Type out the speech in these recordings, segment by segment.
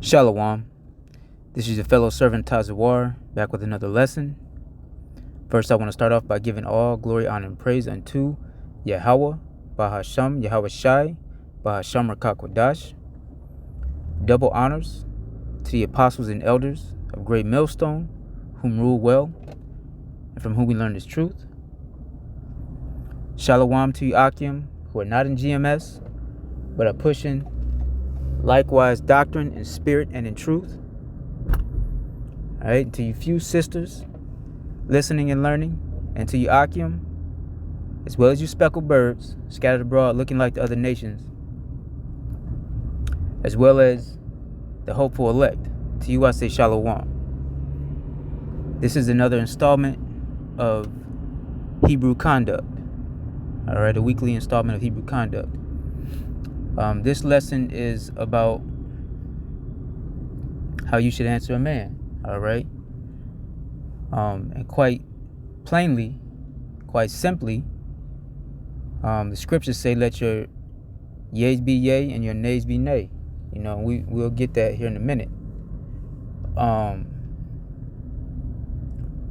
Shalom. This is your fellow servant Tazawar, back with another lesson. First, I want to start off by giving all glory, honor, and praise unto Yahweh, Bahasham, Yahweh Shai, Bahasham Rakakwadash. Double honors to the apostles and elders of Great Millstone, whom rule well, and from whom we learn this truth. Shalom to you Akim, who are not in GMS, but are pushing likewise doctrine in spirit and in truth. All right, to you few sisters listening and learning, and to you Akim, as well as you speckled birds scattered abroad looking like the other nations, as well as the hopeful elect, to you I say Shalom. This is another installment of Hebrew Conduct. All right, a weekly installment of Hebrew Conduct. This lesson is about how you should answer a man. All right, and quite plainly, quite simply, the scriptures say, "Let your yeas be yea and your nays be nay." You know, we'll get that here in a minute.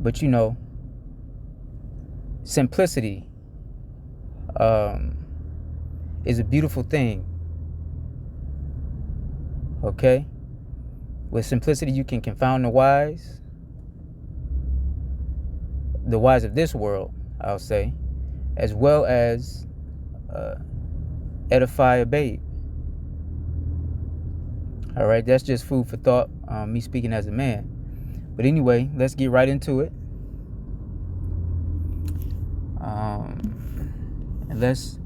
But you know, simplicity is a beautiful thing. Okay? With simplicity, you can confound the wise of this world, I'll say, as well as edify a babe. All right, that's just food for thought, me speaking as a man. But anyway, let's get right into it. And let's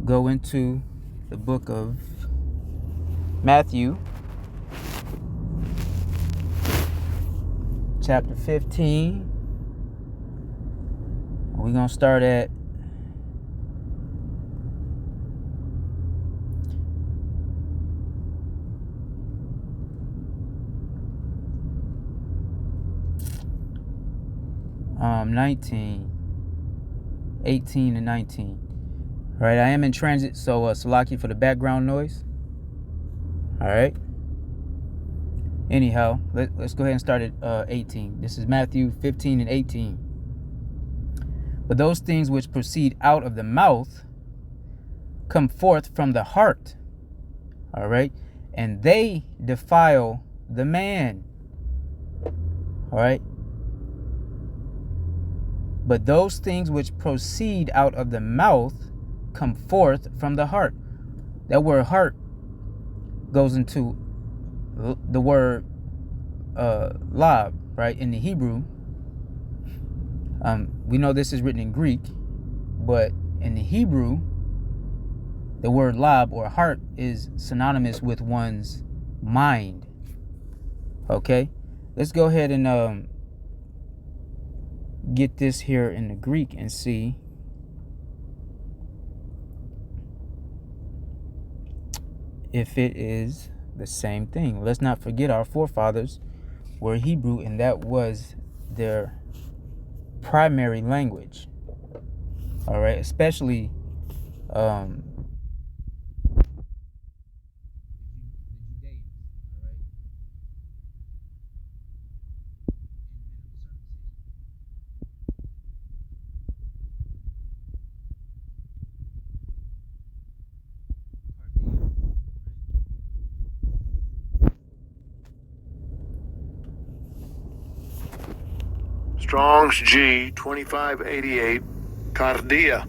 go into the book of Matthew, chapter 15. We're going to start at (19, 18 and 19). All right, I am in transit, so Salaki for the background noise. All right. Anyhow, let's go ahead and start at 18. This is Matthew 15 and 18. But those things which proceed out of the mouth come forth from the heart. All right. And they defile the man. All right. But those things which proceed out of the mouth come forth from the heart. That word heart goes into the word lab, right, in the Hebrew. We know this is written in Greek, but in the Hebrew, the word lab or heart is synonymous with one's mind. Okay, let's go ahead and get this here in the Greek and see if it is the same thing. Let's not forget our forefathers were Hebrew, and that was their primary language. All right, especially Strong's G 2588 Cardia.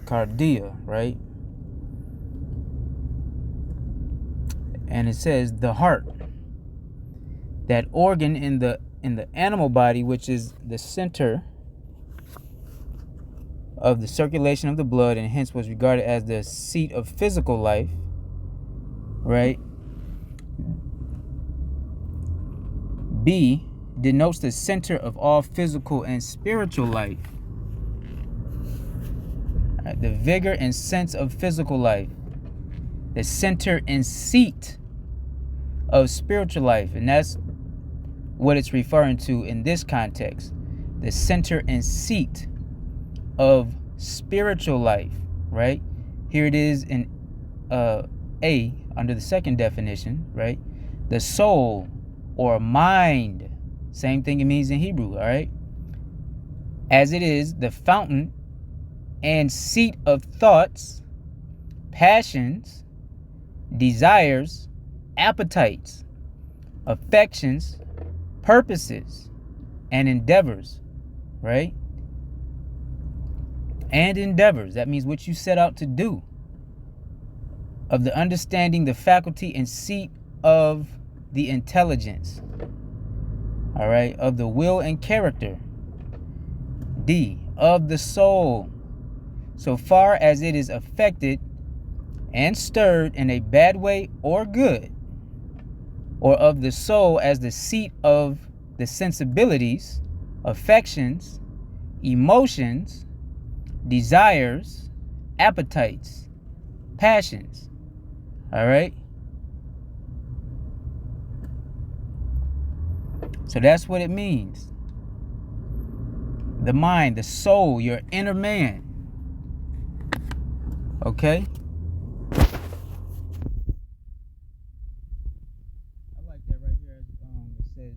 Cardia, right? And it says the heart, that organ in the animal body, which is the center of the circulation of the blood, and hence was regarded as the seat of physical life, right? B denotes the center of all physical and spiritual life. Right, the vigor and sense of physical life, the center and seat of spiritual life, and that's what it's referring to in this context, the center and seat of spiritual life, right? Here it is in A under the second definition, right? The soul or mind, same thing it means in Hebrew, all right? As it is the fountain and seat of thoughts, passions, desires, appetites, affections, purposes, and endeavors, right? And endeavors, that means what you set out to do. Of the understanding, the faculty and seat of the intelligence, all right? Of the will and character. D, of the soul, so far as it is affected and stirred in a bad way or good, or of the soul as the seat of the sensibilities, affections, emotions, desires, appetites, passions. All right? So that's what it means. The mind, the soul, your inner man. Okay? I like that right here. It says,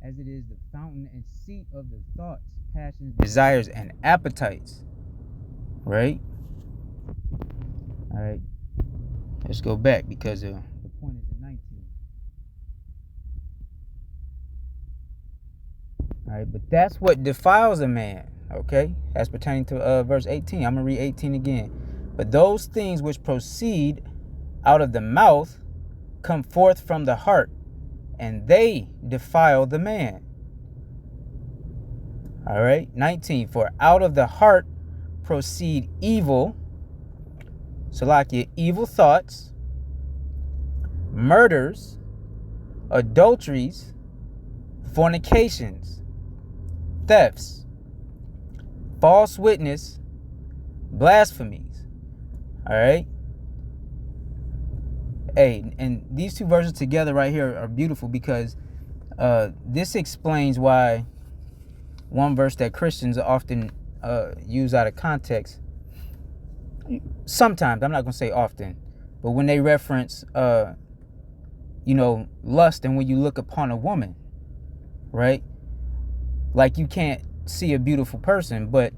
as it is the fountain and seat of the thoughts, passions, desires, and appetites. Right? All right. Let's go back because the point is in 19. All right, but that's what defiles a man. Okay, that's pertaining to verse 18. I'm gonna read 18 again. But those things which proceed out of the mouth come forth from the heart, and they defile the man. All right, 19. For out of the heart proceed evil, Salakia, evil thoughts, murders, adulteries, fornications, thefts, false witness, blasphemies. All right. Hey, and these two verses together right here are beautiful because this explains why one verse that Christians often use out of context. Sometimes, I'm not going to say often, but when they reference, lust, and when you look upon a woman, right? Like you can't see a beautiful person, but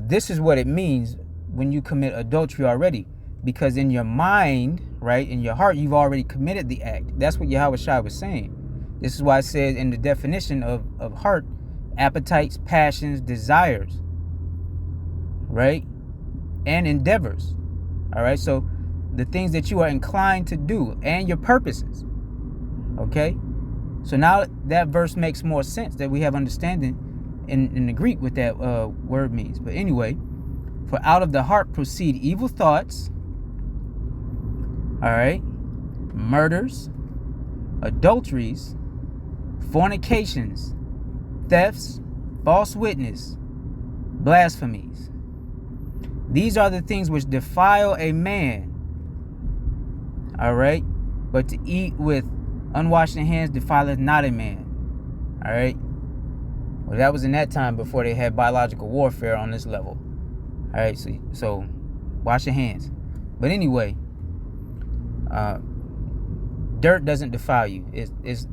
this is what it means when you commit adultery already. Because in your mind, right, in your heart, you've already committed the act. That's what Yahweh Shai was saying. This is why it says in the definition of heart, appetites, passions, desires, right, and endeavors. All right, so the things that you are inclined to do and your purposes. Okay, so now that verse makes more sense, that we have understanding in the Greek what that word means. But anyway, for out of the heart proceed evil thoughts, all right, murders, adulteries, fornications, thefts, false witness, blasphemies. These are the things which defile a man. All right, but to eat with unwashed hands defileth not a man. All right. Well, that was in that time before they had biological warfare on this level. All right, so wash your hands. But anyway, dirt doesn't defile you.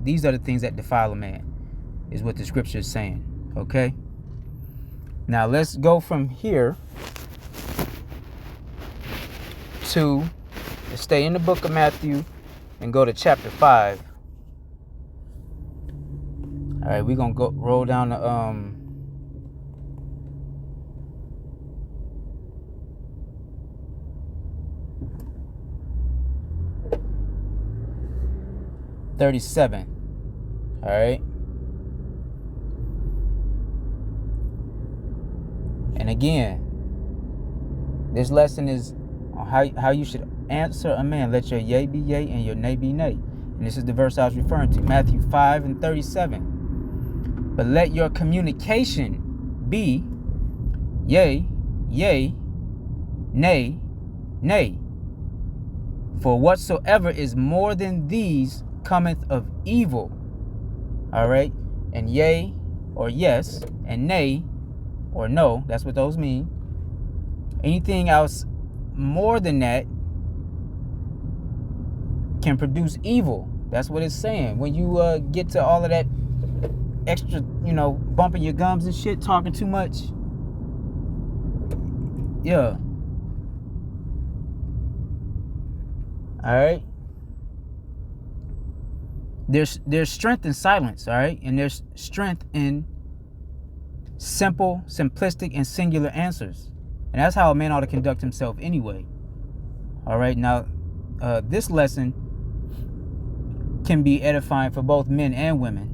These are the things that defile a man, is what the scripture is saying. Okay. Now let's go from here to stay in the book of Matthew and go to chapter 5. All right, we're gonna go roll down to 37. All right. And again, this lesson is on how you should answer a man. Let your yea be yea and your nay be nay. And this is the verse I was referring to, Matthew 5:37. But let your communication be yea, yea, nay, nay. For whatsoever is more than these cometh of evil. All right. And yea or yes, and nay or no, that's what those mean. Anything else more than that can produce evil. That's what it's saying. When you get to all of that extra, bumping your gums and shit, talking too much. Yeah. All right. There's strength in silence, all right? And there's strength in simple, simplistic, and singular answers. And that's how a man ought to conduct himself anyway. All right. Now, this lesson can be edifying for both men and women.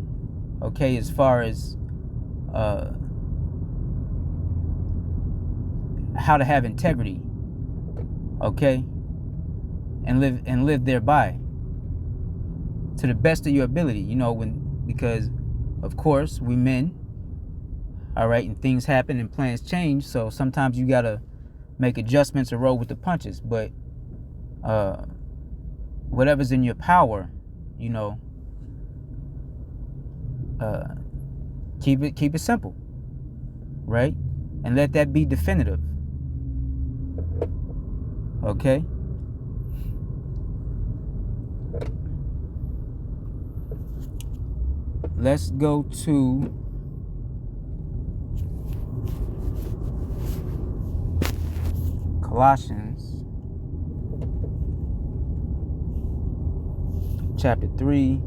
Okay, as far as how to have integrity. Okay, and live thereby to the best of your ability. Because of course we men. All right, and things happen and plans change. So sometimes you gotta make adjustments or roll with the punches. But whatever's in your power, keep it simple, right? And let that be definitive. Okay. Let's go to Colossians chapter 3.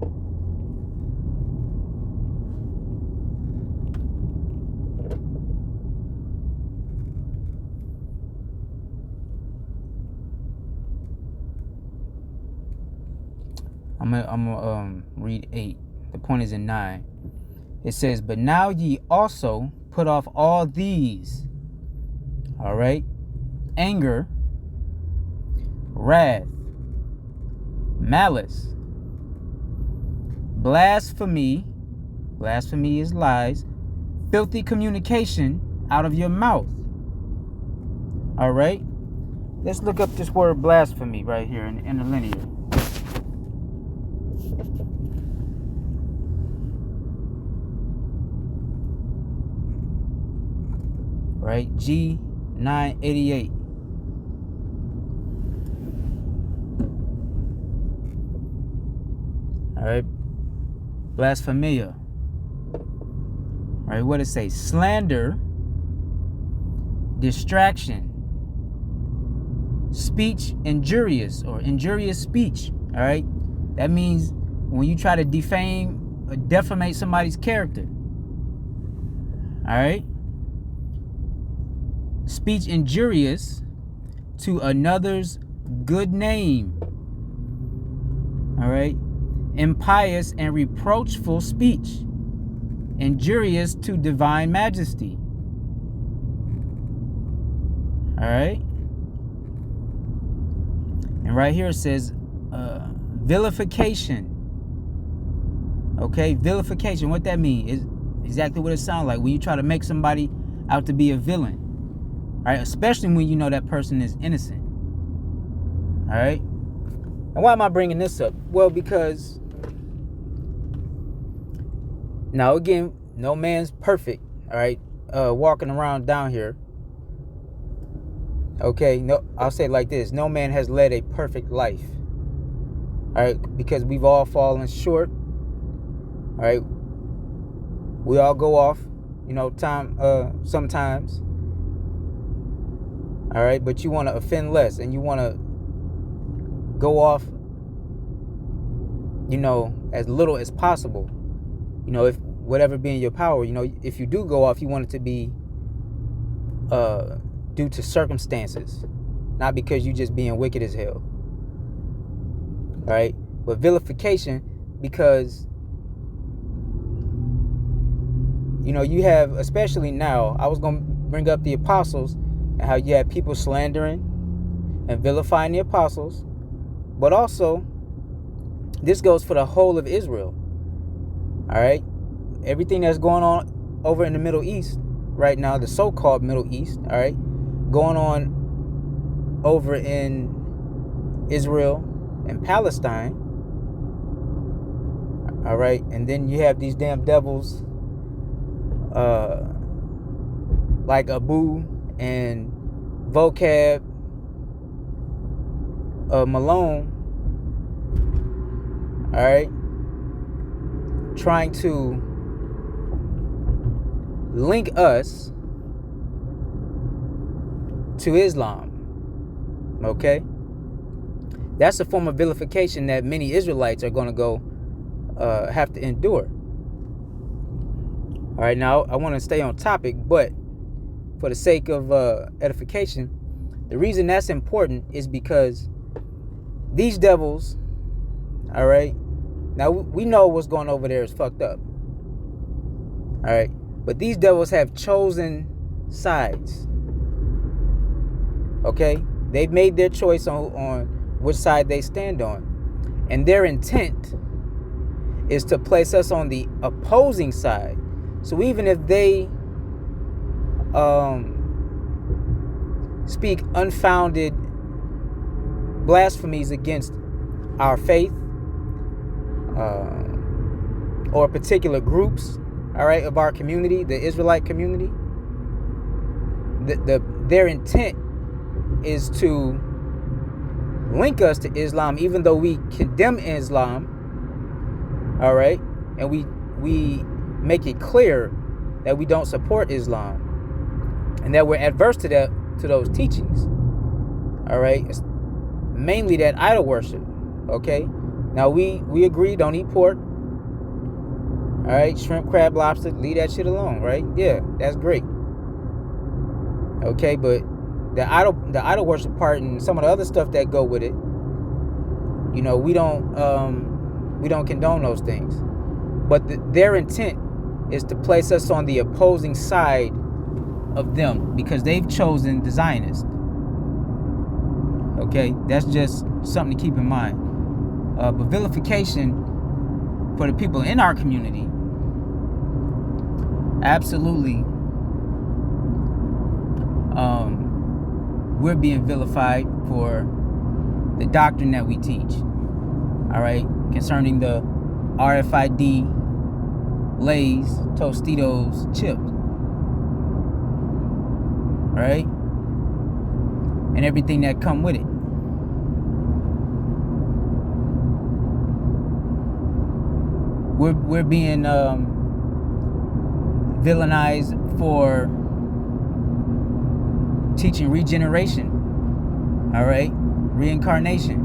I'm gonna read 8. The point is in 9. It says, "But now ye also put off all these." All right, anger, wrath, malice, blasphemy. Blasphemy is lies. Filthy communication out of your mouth. All right. Let's look up this word blasphemy right here in the interlinear. Right, G988. All right, blasphemia. All right, what it say? Slander, distraction, speech injurious or injurious speech. All right, that means when you try to defame or defamate somebody's character. All right. Speech injurious to another's good name. All right. Impious and reproachful speech. Injurious to divine majesty. All right. And right here it says vilification. Okay. Vilification. What that means is exactly what it sounds like when you try to make somebody out to be a villain. All right, especially when you know that person is innocent. All right. And why am I bringing this up? Well, because now again, no man's perfect. All right, walking around down here. Okay, no, I'll say it like this: no man has led a perfect life. All right, because we've all fallen short. All right, we all go off, sometimes. All right, but you want to offend less, and you want to go off, as little as possible. If whatever be in your power, if you do go off, you want it to be due to circumstances, not because you just being wicked as hell. All right, but vilification, because you have, especially now, I was gonna bring up the apostles. And how you have people slandering and vilifying the apostles. But also, this goes for the whole of Israel. All right? Everything that's going on over in the Middle East right now, the so-called Middle East, all right? Going on over in Israel and Palestine. All right? And then you have these damn devils like Abu and vocab of Malone, all right, trying to link us to Islam, okay? That's a form of vilification that many Israelites are going to go have to endure. All right, now I want to stay on topic, but for the sake of edification, the reason that's important is because these devils, all right, now we know what's going over there is fucked up, all right, but these devils have chosen sides, okay? They've made their choice on which side they stand on, and their intent is to place us on the opposing side. So even if they speak unfounded blasphemies against our faith or particular groups, all right, of our community, the Israelite community, their intent is to link us to Islam, even though we condemn Islam, all right, and we make it clear that we don't support Islam and that we're adverse to those teachings, all right. It's mainly that idol worship, okay. Now we agree, don't eat pork, all right, shrimp, crab, lobster, leave that shit alone, right? Yeah, that's great, okay. But the idol worship part and some of the other stuff that go with it, you know, we don't condone those things. But their intent is to place us on the opposing side of them because they've chosen the Zionists. Okay, that's just something to keep in mind. But vilification for the people in our community, absolutely, we're being vilified for the doctrine that we teach, all right, concerning the RFID, Lay's, Tostitos, chips, right, and everything that come with it. We're being villainized for teaching regeneration, all right, reincarnation.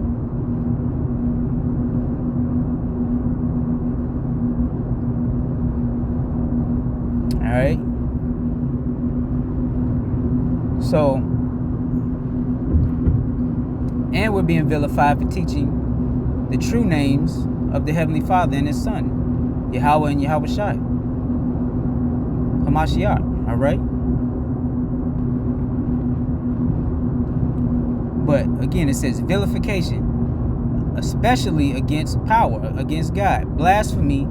All right. So, and we're being vilified for teaching the true names of the Heavenly Father and His Son, Yahweh and Yahweh Shai, Hamashiach, all right? But again, it says vilification, especially against power, against God, blasphemy,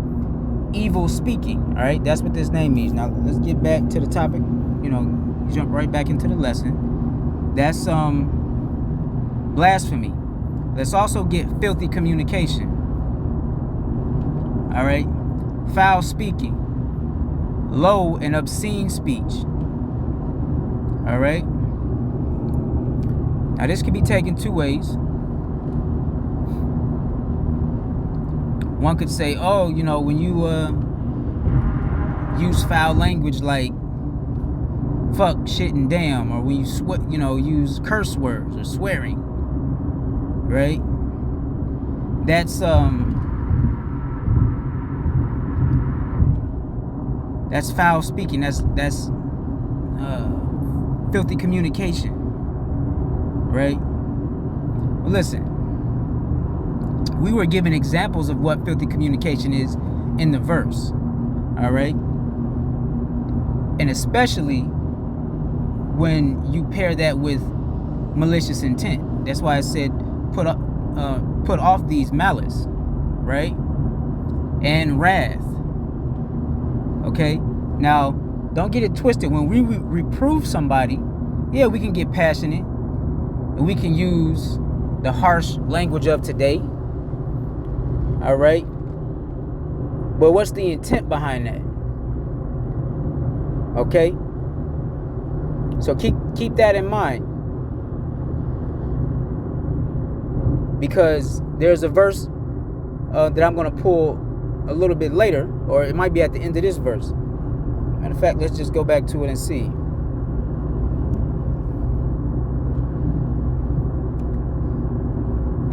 evil speaking, all right? That's what this name means. Now, let's get back to the topic, you know, jump right back into the lesson. That's blasphemy. Let's also get filthy communication, all right? Foul speaking, low and obscene speech, all right? Now, this can be taken two ways. One could say, oh, you know, when you use foul language like fuck, shit, and damn, or when you use curse words or swearing, right? That's foul speaking. That's filthy communication, right? Well, listen, we were given examples of what filthy communication is in the verse, all right? And especially when you pair that with malicious intent. That's why I said put off these malice, right? And wrath. Okay? Now, don't get it twisted. When we reprove somebody, yeah, we can get passionate and we can use the harsh language of today. All right? But what's the intent behind that? Okay? So keep that in mind. because there's a verse that I'm going to pull a little bit later, or it might be at the end of this verse. Matter of fact, let's just go back to it and see.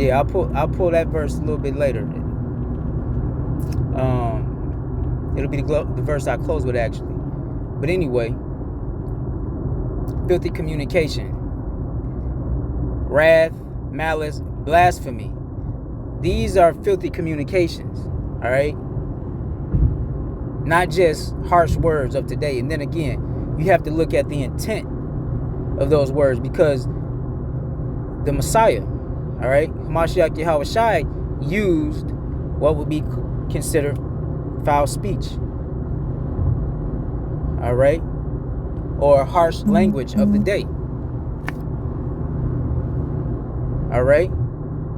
Yeah, I'll pull that verse a little bit later. It'll be the verse I close with, actually. But anyway, filthy communication, wrath, malice, blasphemy. These are filthy communications, all right? Not just harsh words of today. And then again, you have to look at the intent of those words, because the Messiah, all right, Hamashiach Yahushai, used what would be considered foul speech, all right, or harsh language of the day, all right.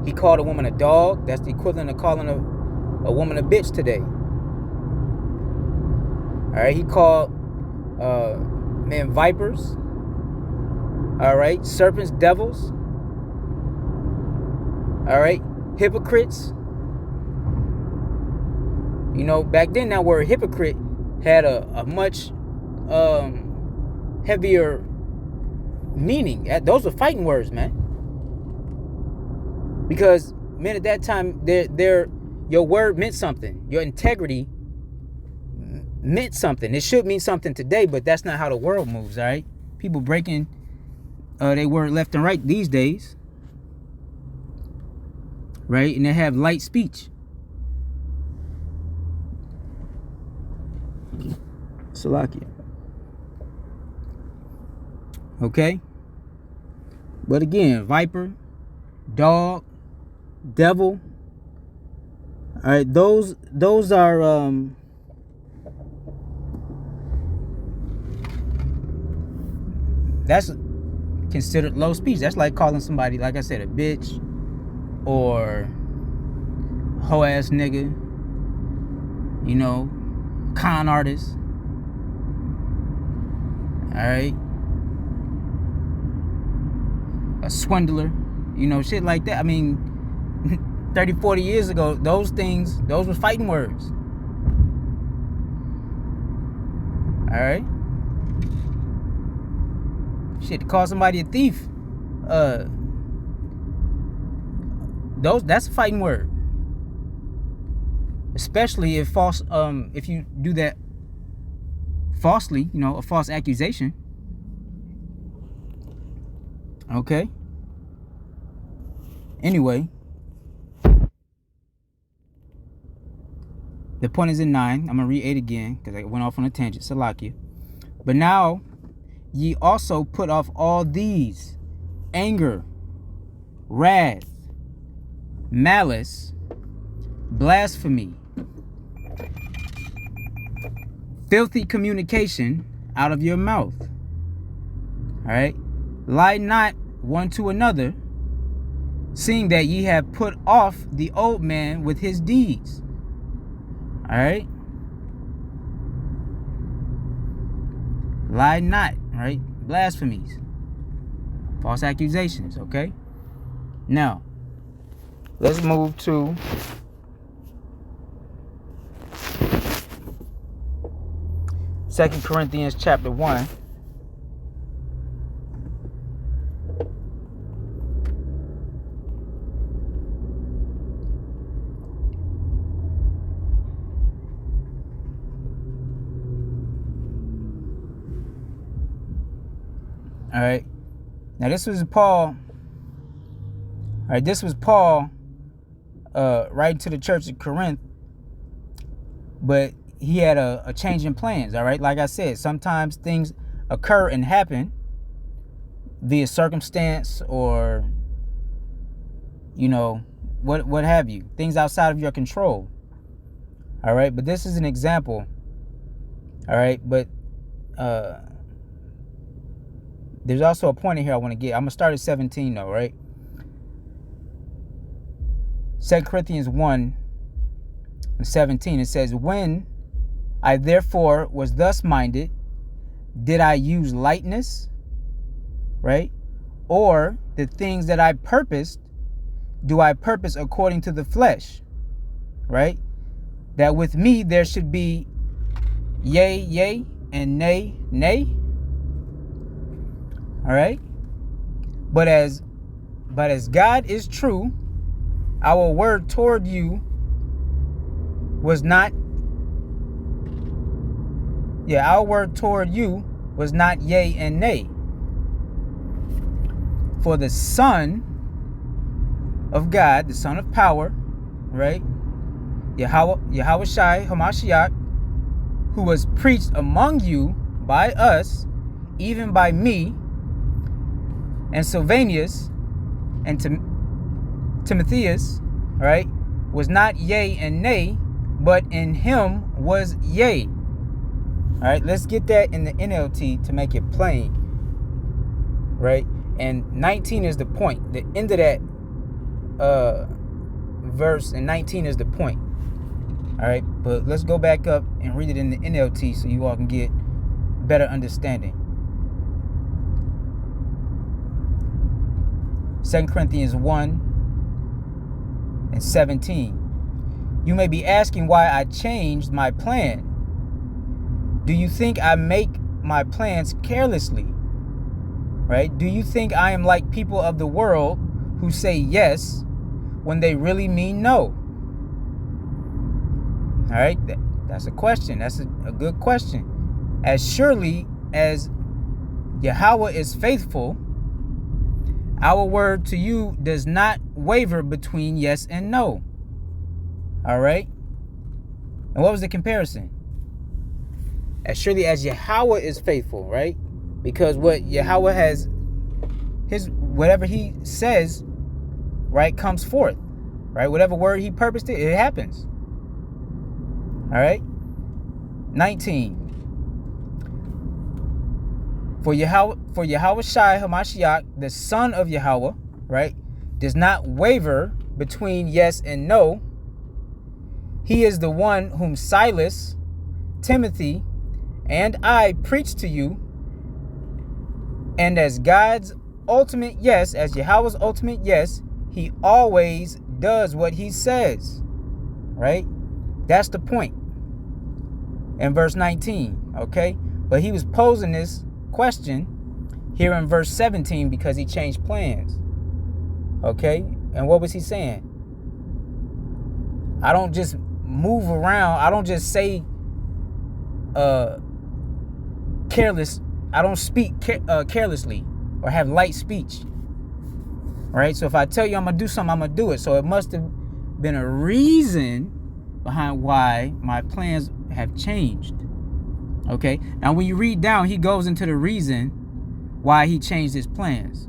He called a woman a dog. That's the equivalent of calling a woman a bitch today. All right, he called men vipers, all right, serpents, devils, all right, hypocrites. You know, back then that word hypocrite had a much heavier meaning. Those were fighting words, man. Because men at that time, your word meant something. Your integrity meant something. It should mean something today, but that's not how the world moves, all right? People breaking their word left and right these days, right? And they have light speech. Salakia. Okay? But again, viper, dog, devil. All right, those are that's considered low speech. That's like calling somebody, like I said, a bitch or hoe ass nigga, you know, con artist. All right, a swindler, you know, shit like that. I mean, 30, 40 years ago, those were fighting words. All right. Shit, to call somebody a thief, that's a fighting word. Especially if if you do that falsely, you know, a false accusation. Okay. Anyway, the point is in 9. I'm gonna read 8 again because I went off on a tangent. Salakia. But now ye also put off all these: anger, wrath, malice, blasphemy, filthy communication out of your mouth. All right, lie not one to another, seeing that ye have put off the old man with his deeds. All right, lie not, right? Blasphemies, false accusations. Okay, now let's move to Second Corinthians chapter 1. All right. Now this was Paul. All right, this was Paul writing to the church of Corinth, but he had a change in plans. All right, like I said, sometimes things occur and happen via circumstance or, you know, what have you, things outside of your control. All right, but this is an example. All right, but there's also a point in here I want to get. I'm gonna start at 17 though, right? 2 Corinthians 1:17, it says, when I therefore was thus minded, did I use lightness, right? Or the things that I purposed, do I purpose according to the flesh, right? That with me there should be yea, yea, and nay, nay. All right. But as God is true, our word toward you was not yea and nay. For the Son of God, the Son of power, right? Yahweh Shai Hamashiach, who was preached among you by us, even by me, and Sylvanus, and Timotheus, right, was not yea and nay, but in him was yea. All right, let's get that in the NLT to make it plain, right? And 19 is the point. The end of that verse and 19 is the point. All right, but let's go back up and read it in the NLT so you all can get better understanding. 2 Corinthians 1:17. You may be asking why I changed my plan. Do you think I make my plans carelessly? Right? Do you think I am like people of the world who say yes when they really mean no? All right, that's a question. That's a good question. As surely as Yahweh is faithful, our word to you does not waver between yes and no. All right. And what was the comparison? As surely as Yahweh is faithful, right? Because what Yahweh has, whatever he says, right, comes forth, right? Whatever word he purposed it happens. All right. 19. For Yahweh Shai Hamashiach, the Son of Yahweh, right, does not waver between yes and no. He is the one whom Silas, Timothy, and I preached to you. And as God's ultimate yes, as Yahweh's ultimate yes, he always does what he says. Right? That's the point. In verse 19, okay? But he was posing this question here in verse 17 because he changed plans. Okay? And what was he saying? I don't just move around. I don't just say careless. I don't speak carelessly or have light speech. All right? So if I tell you I'm going to do something, I'm going to do it. So it must have been a reason behind why my plans have changed. Okay? Now when you read down, he goes into the reason why he changed his plans.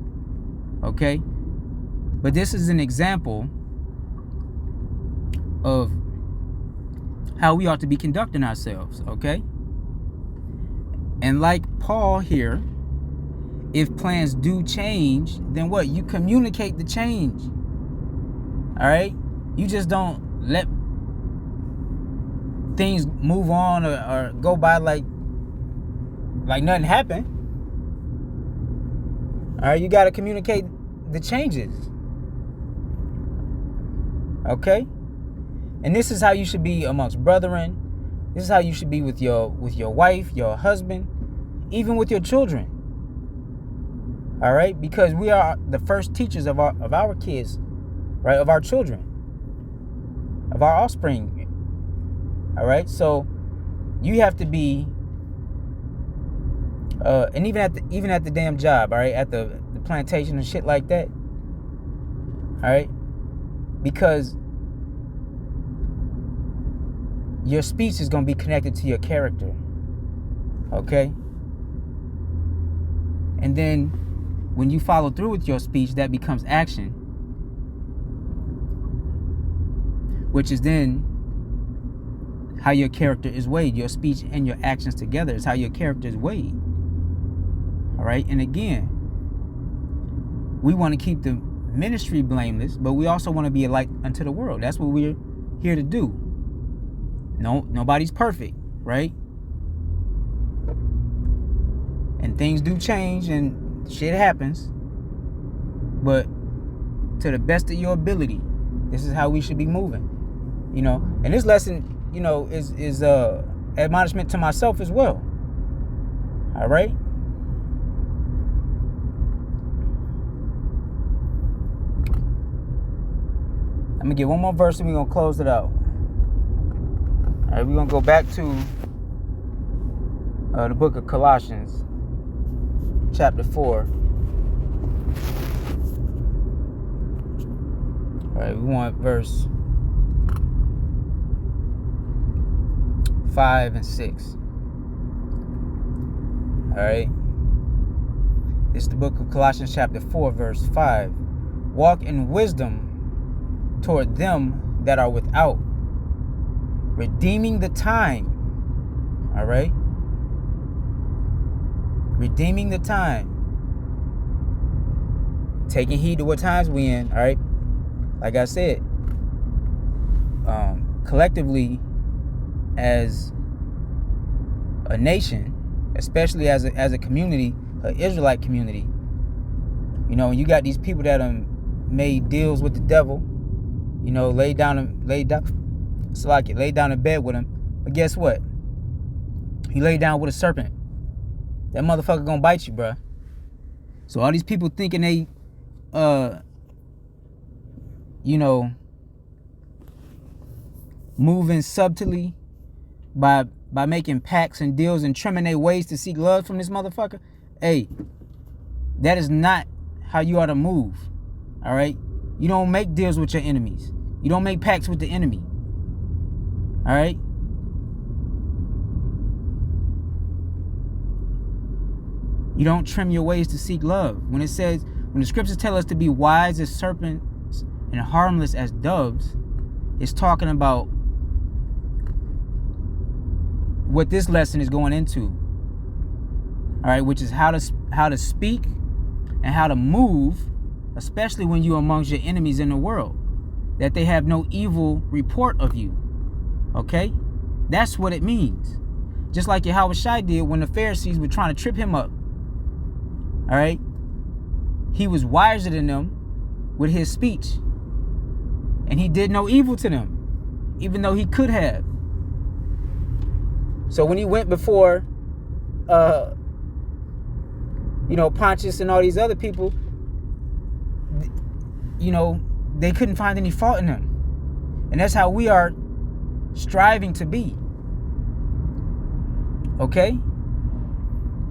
Okay? But this is an example of how we ought to be conducting ourselves. Okay? And like Paul here, if plans do change, then what? You communicate the change. All right? You just don't let things move on or go by like nothing happened. All right? You got to communicate the changes. Okay? And this is how you should be amongst brethren. This is how you should be with your wife, your husband, even with your children. All right? Because we are the first teachers of our kids, right? Of our children, of our offspring. All right? So you have to be and even at the damn job, all right? At the plantation and shit like that. All right? Because your speech is going to be connected to your character. Okay? And then when you follow through with your speech, that becomes action. Which is then how your character is weighed. Your speech and your actions together is how your character is weighed. All right? And again, we want to keep the ministry blameless, but we also want to be a light unto the world. That's what we're here to do. No, nobody's perfect, right? And things do change and shit happens. But to the best of your ability. This is how we should be moving. You know, and this lesson, you know, is admonishment to myself as well. All right. I'm gonna get one more verse and we're gonna close it out. All right, we're gonna go back to the book of Colossians, chapter 4. All right, we want verse 5 and 6. All right. It's the book of Colossians chapter 4, verse 5. Walk in wisdom toward them that are without, redeeming the time. All right. Redeeming the time. Taking heed to what times we in. All right. Like I said, collectively as a nation, especially as a community, an Israelite community, you know, you got these people that made deals with the devil, you know, laid down in bed with him. But guess what? He laid down with a serpent. That motherfucker gonna bite you, bruh. So all these people thinking they, you know, moving subtly by making pacts and deals and trimming their ways to seek love from this motherfucker. Hey, that is not how you ought to move. All right? You don't make deals with your enemies. You don't make pacts with the enemy. All right? You don't trim your ways to seek love. When the scriptures tell us to be wise as serpents and harmless as doves, it's talking about what this lesson is going into. All right, which is how to speak and how to move, especially when you're amongst your enemies in the world, that they have no evil report of you. Okay? That's what it means. Just like Yahweh Shai did when the Pharisees were trying to trip him up. All right? He was wiser than them with his speech. And he did no evil to them, even though he could have. So when he went before, you know, Pontius and all these other people, you know, they couldn't find any fault in him. And that's how we are striving to be. Okay?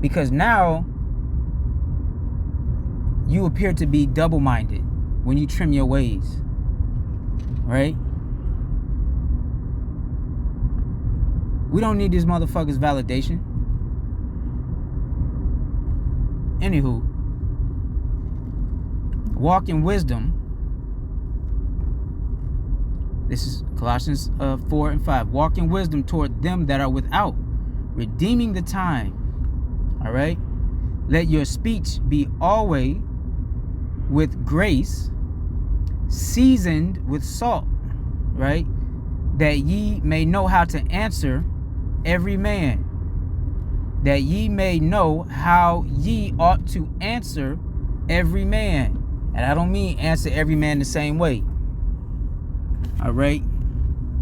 Because now you appear to be double-minded when you trim your ways. Right? We don't need these motherfuckers' validation. Anywho, walk in wisdom. This is Colossians 4 and 5. Walk in wisdom toward them that are without, redeeming the time. All right? Let your speech be always with grace, seasoned with salt, right? That ye may know how to answer every man. That ye may know how ye ought to answer every man. And I don't mean answer every man the same way. All right?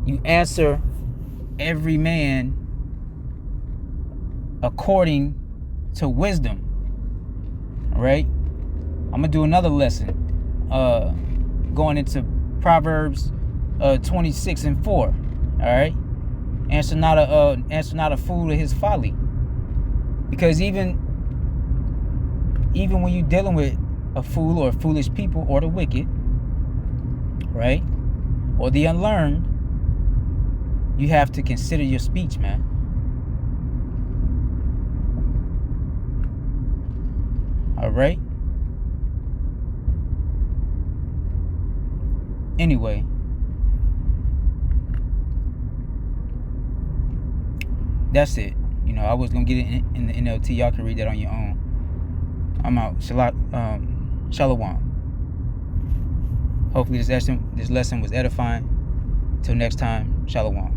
You answer every man according to wisdom. All right? I'm going to do another lesson going into Proverbs 26 and 4. All right? Answer not a fool to his folly. Because even when you're dealing with a fool or foolish people or the wicked, right, or the unlearned, you have to consider your speech, man. All right? Anyway, that's it. You know, I was gonna get it in the NLT. Y'all can read that on your own. I'm out. Shalom. Hopefully this lesson was edifying. Till next time, shalom.